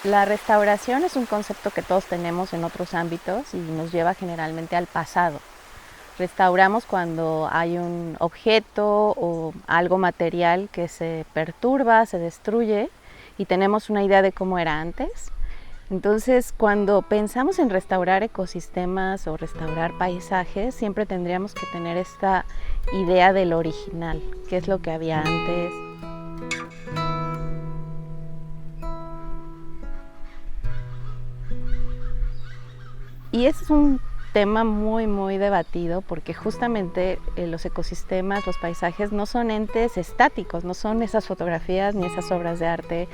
La restauración es un concepto que todos tenemos en otros ámbitos y nos lleva generalmente al pasado. Restauramos cuando hay un objeto o algo material que se perturba, se destruye y tenemos una idea de cómo era antes. Entonces, cuando pensamos en restaurar ecosistemas o restaurar paisajes, siempre tendríamos que tener esta idea del original, qué es lo que había antes. Y es un tema muy debatido porque justamente los ecosistemas, los paisajes no son entes estáticos, no son esas fotografías ni esas obras de arte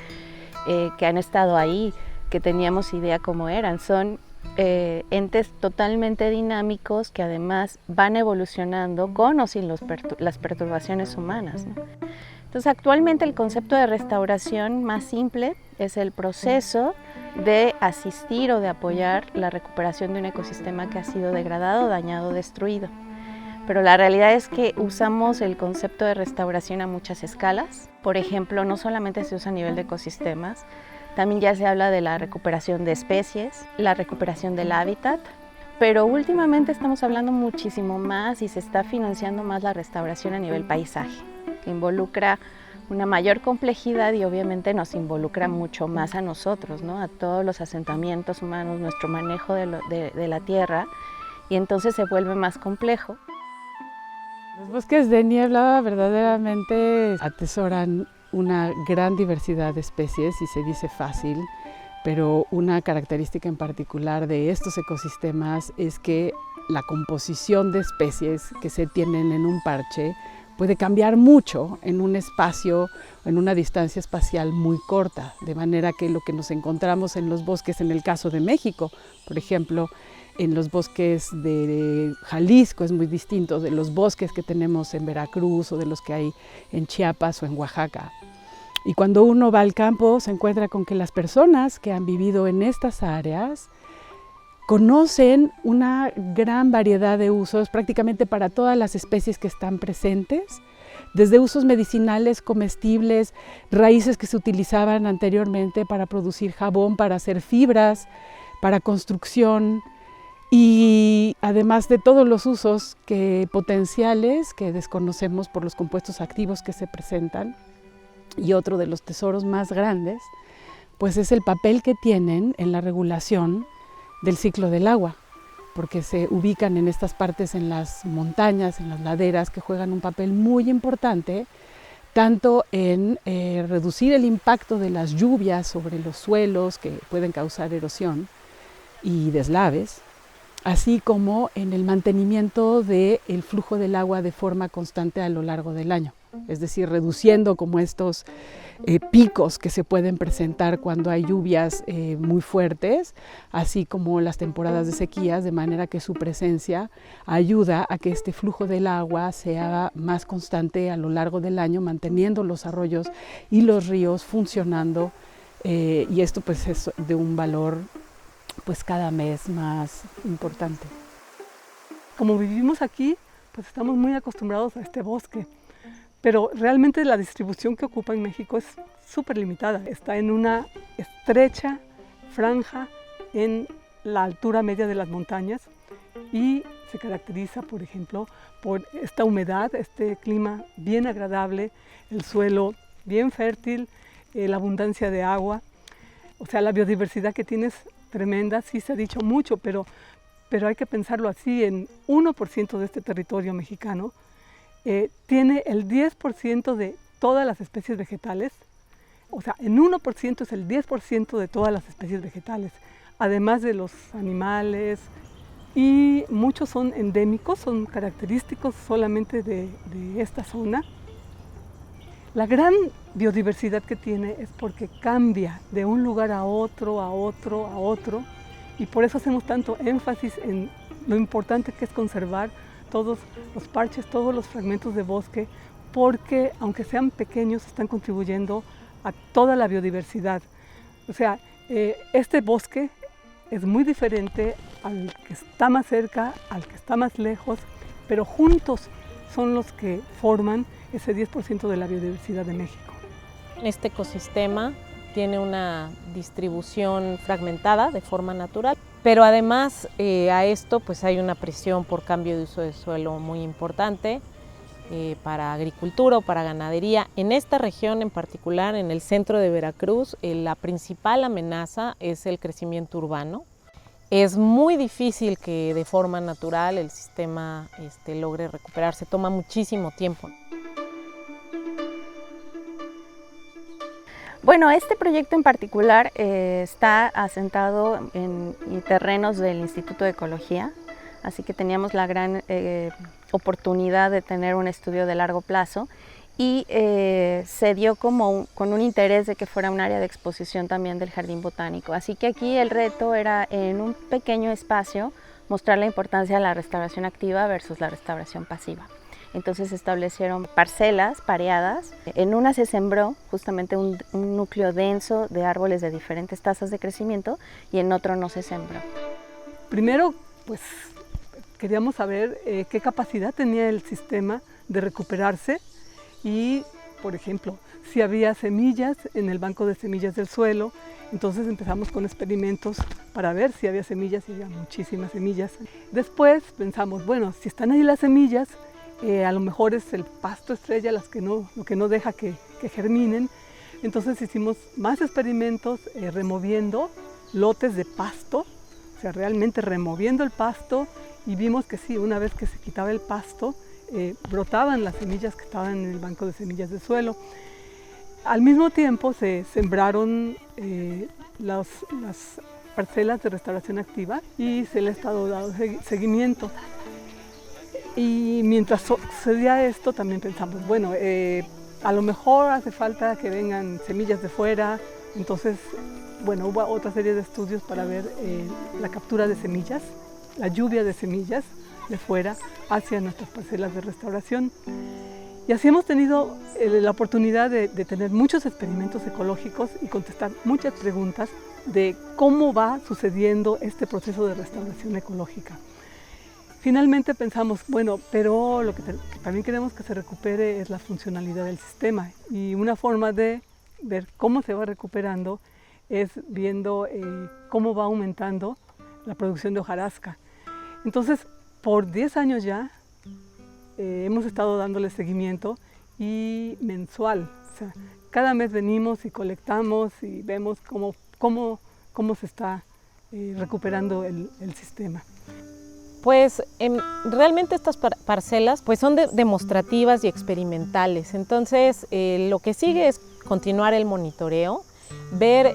que han estado ahí, que teníamos idea cómo eran. Son entes totalmente dinámicos que además van evolucionando con o sin las perturbaciones humanas, ¿no? Entonces, actualmente el concepto de restauración más simple es el proceso de asistir o de apoyar la recuperación de un ecosistema que ha sido degradado, dañado, destruido. Pero la realidad es que usamos el concepto de restauración a muchas escalas. Por ejemplo, no solamente se usa a nivel de ecosistemas, también ya se habla de la recuperación de especies, la recuperación del hábitat, pero últimamente estamos hablando muchísimo más y se está financiando más la restauración a nivel paisaje, que involucra una mayor complejidad y obviamente nos involucra mucho más a nosotros, ¿no? A todos los asentamientos humanos, nuestro manejo de la tierra, y entonces se vuelve más complejo. Los bosques de niebla verdaderamente atesoran una gran diversidad de especies y se dice fácil, pero una característica en particular de estos ecosistemas es que la composición de especies que se tienen en un parche puede cambiar mucho en un espacio, en una distancia espacial muy corta, de manera que lo que nos encontramos en los bosques, en el caso de México, por ejemplo, en los bosques de Jalisco es muy distinto de los bosques que tenemos en Veracruz o de los que hay en Chiapas o en Oaxaca. Y cuando uno va al campo se encuentra con que las personas que han vivido en estas áreas conocen una gran variedad de usos prácticamente para todas las especies que están presentes, desde usos medicinales, comestibles, raíces que se utilizaban anteriormente para producir jabón, para hacer fibras, para construcción, y además de todos los usos potenciales que desconocemos por los compuestos activos que se presentan. Y otro de los tesoros más grandes, pues es el papel que tienen en la regulación del ciclo del agua, porque se ubican en estas partes, en las montañas, en las laderas, que juegan un papel muy importante, tanto en reducir el impacto de las lluvias sobre los suelos que pueden causar erosión y deslaves, así como en el mantenimiento del flujo del agua de forma constante a lo largo del año. Es decir, reduciendo como estos picos que se pueden presentar cuando hay lluvias muy fuertes, así como las temporadas de sequías, de manera que su presencia ayuda a que este flujo del agua sea más constante a lo largo del año, manteniendo los arroyos y los ríos funcionando, y esto pues es de un valor pues cada mes más importante. Como vivimos aquí, pues estamos muy acostumbrados a este bosque, pero realmente la distribución que ocupa en México es súper limitada. Está en una estrecha franja en la altura media de las montañas y se caracteriza, por ejemplo, por esta humedad, este clima bien agradable, el suelo bien fértil, la abundancia de agua. O sea, la biodiversidad que tiene es tremenda, sí se ha dicho mucho, pero hay que pensarlo así, en 1% de este territorio mexicano tiene el 10% de todas las especies vegetales, o sea, en 1% es el 10% de todas las especies vegetales, además de los animales, y muchos son endémicos, son característicos solamente de esta zona. La gran biodiversidad que tiene es porque cambia de un lugar a otro, a otro, a otro, y por eso hacemos tanto énfasis en lo importante que es conservar todos los parches, todos los fragmentos de bosque, porque aunque sean pequeños, están contribuyendo a toda la biodiversidad. O sea, este bosque es muy diferente al que está más cerca, al que está más lejos, pero juntos son los que forman ese 10% de la biodiversidad de México. Este ecosistema tiene una distribución fragmentada de forma natural, pero además a esto pues hay una presión por cambio de uso de suelo muy importante para agricultura o para ganadería. En esta región en particular, en el centro de Veracruz, la principal amenaza es el crecimiento urbano. Es muy difícil que de forma natural el sistema logre recuperarse, toma muchísimo tiempo. Bueno, este proyecto en particular está asentado en terrenos del Instituto de Ecología, así que teníamos la gran oportunidad de tener un estudio de largo plazo y se dio como con un interés de que fuera un área de exposición también del Jardín Botánico. Así que aquí el reto era en un pequeño espacio mostrar la importancia de la restauración activa versus la restauración pasiva. Entonces se establecieron parcelas pareadas. En una se sembró justamente un núcleo denso de árboles de diferentes tasas de crecimiento y en otro no se sembró. Primero, pues queríamos saber qué capacidad tenía el sistema de recuperarse y, por ejemplo, si había semillas en el banco de semillas del suelo. Entonces empezamos con experimentos para ver si había semillas y había muchísimas semillas. Después pensamos, bueno, si están ahí las semillas, a lo mejor es el pasto estrella lo que no deja que germinen. Entonces hicimos más experimentos removiendo lotes de pasto, o sea, realmente removiendo el pasto, y vimos que sí, una vez que se quitaba el pasto, brotaban las semillas que estaban en el banco de semillas del suelo. Al mismo tiempo se sembraron las parcelas de restauración activa y se le ha estado dando seguimiento. Y mientras sucedía esto también pensamos, bueno, a lo mejor hace falta que vengan semillas de fuera. Entonces, bueno, hubo otra serie de estudios para ver la captura de semillas, la lluvia de semillas de fuera hacia nuestras parcelas de restauración. Y así hemos tenido la oportunidad de tener muchos experimentos ecológicos y contestar muchas preguntas de cómo va sucediendo este proceso de restauración ecológica. Finalmente pensamos, bueno, pero lo que también queremos que se recupere es la funcionalidad del sistema, y una forma de ver cómo se va recuperando es viendo cómo va aumentando la producción de hojarasca. Entonces, por 10 años ya hemos estado dándole seguimiento y mensual. O sea, cada mes venimos y colectamos y vemos cómo se está recuperando el sistema. Pues realmente estas parcelas pues son demostrativas y experimentales. Entonces lo que sigue es continuar el monitoreo, ver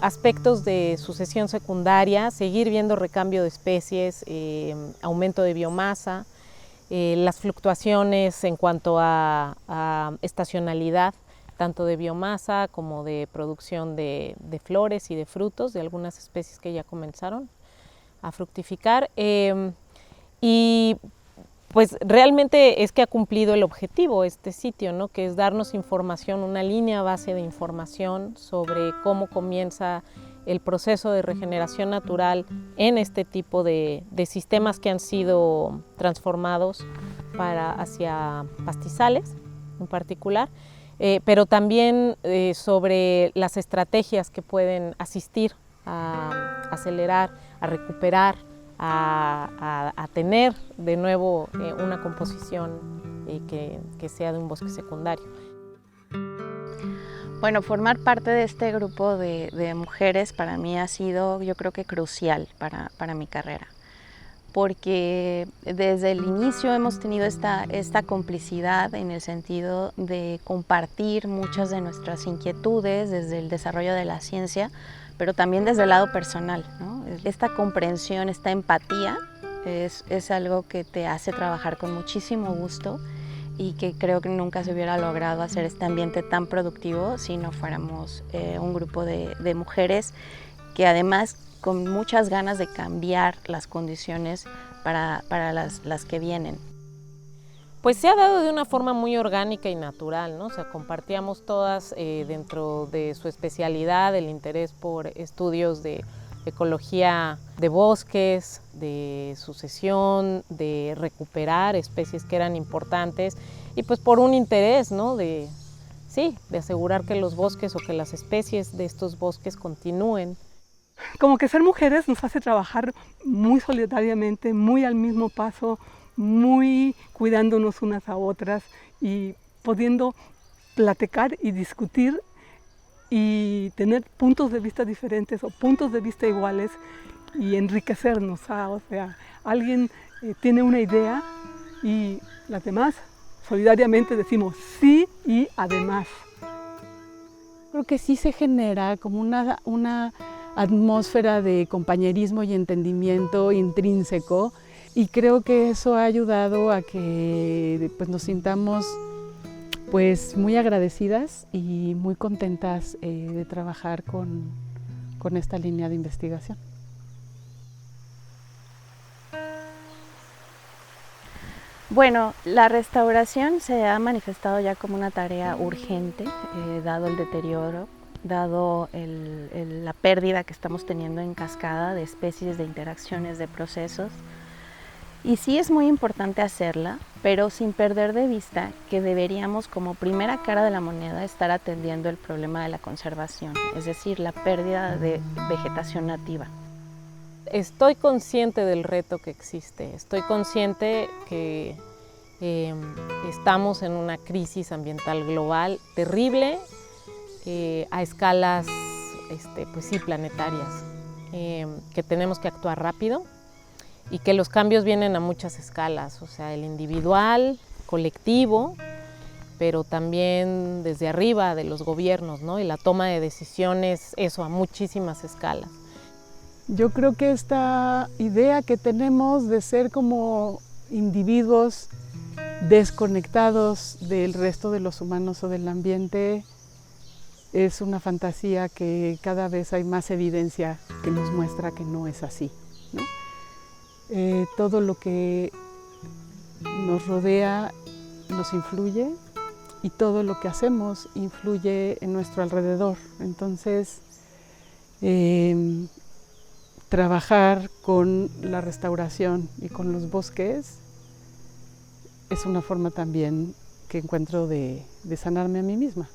aspectos de sucesión secundaria, seguir viendo recambio de especies, aumento de biomasa, las fluctuaciones en cuanto a estacionalidad, tanto de biomasa como de producción de flores y de frutos de algunas especies que ya comenzaron a fructificar, y pues realmente es que ha cumplido el objetivo este sitio, ¿no? Que es darnos información, una línea base de información sobre cómo comienza el proceso de regeneración natural en este tipo de sistemas que han sido transformados hacia pastizales en particular, pero también sobre las estrategias que pueden asistir a acelerar, a recuperar, a tener de nuevo una composición que sea de un bosque secundario. Bueno, formar parte de este grupo de mujeres para mí ha sido, yo creo que crucial para mi carrera, porque desde el inicio hemos tenido esta complicidad en el sentido de compartir muchas de nuestras inquietudes desde el desarrollo de la ciencia, pero también desde el lado personal, ¿no? Esta comprensión, esta empatía es algo que te hace trabajar con muchísimo gusto y que creo que nunca se hubiera logrado hacer este ambiente tan productivo si no fuéramos un grupo de mujeres que además con muchas ganas de cambiar las condiciones para las que vienen. Pues se ha dado de una forma muy orgánica y natural, ¿no? O sea, compartíamos todas dentro de su especialidad el interés por estudios de ecología de bosques, de sucesión, de recuperar especies que eran importantes y pues por un interés, ¿no? de sí, de asegurar que los bosques o que las especies de estos bosques continúen. Como que ser mujeres nos hace trabajar muy solidariamente, muy al mismo paso, muy cuidándonos unas a otras y pudiendo platicar y discutir y tener puntos de vista diferentes o puntos de vista iguales y enriquecernos. O sea, alguien tiene una idea y las demás solidariamente decimos sí y además. Creo que sí se genera como una atmósfera de compañerismo y entendimiento intrínseco, y creo que eso ha ayudado a que pues, nos sintamos pues, muy agradecidas y muy contentas de trabajar con esta línea de investigación. Bueno, la restauración se ha manifestado ya como una tarea urgente, dado el deterioro, dado la pérdida que estamos teniendo en cascada de especies, de interacciones, de procesos. Y sí es muy importante hacerla, pero sin perder de vista que deberíamos, como primera cara de la moneda, estar atendiendo el problema de la conservación, es decir, la pérdida de vegetación nativa. Estoy consciente del reto que existe, estoy consciente que estamos en una crisis ambiental global terrible, a escalas pues sí, planetarias, que tenemos que actuar rápido y que los cambios vienen a muchas escalas, o sea, el individual, colectivo, pero también desde arriba de los gobiernos, ¿no? Y la toma de decisiones, eso, a muchísimas escalas. Yo creo que esta idea que tenemos de ser como individuos desconectados del resto de los humanos o del ambiente es una fantasía que cada vez hay más evidencia que nos muestra que no es así, ¿no? Todo lo que nos rodea nos influye y todo lo que hacemos influye en nuestro alrededor. Entonces, trabajar con la restauración y con los bosques es una forma también que encuentro de sanarme a mí misma.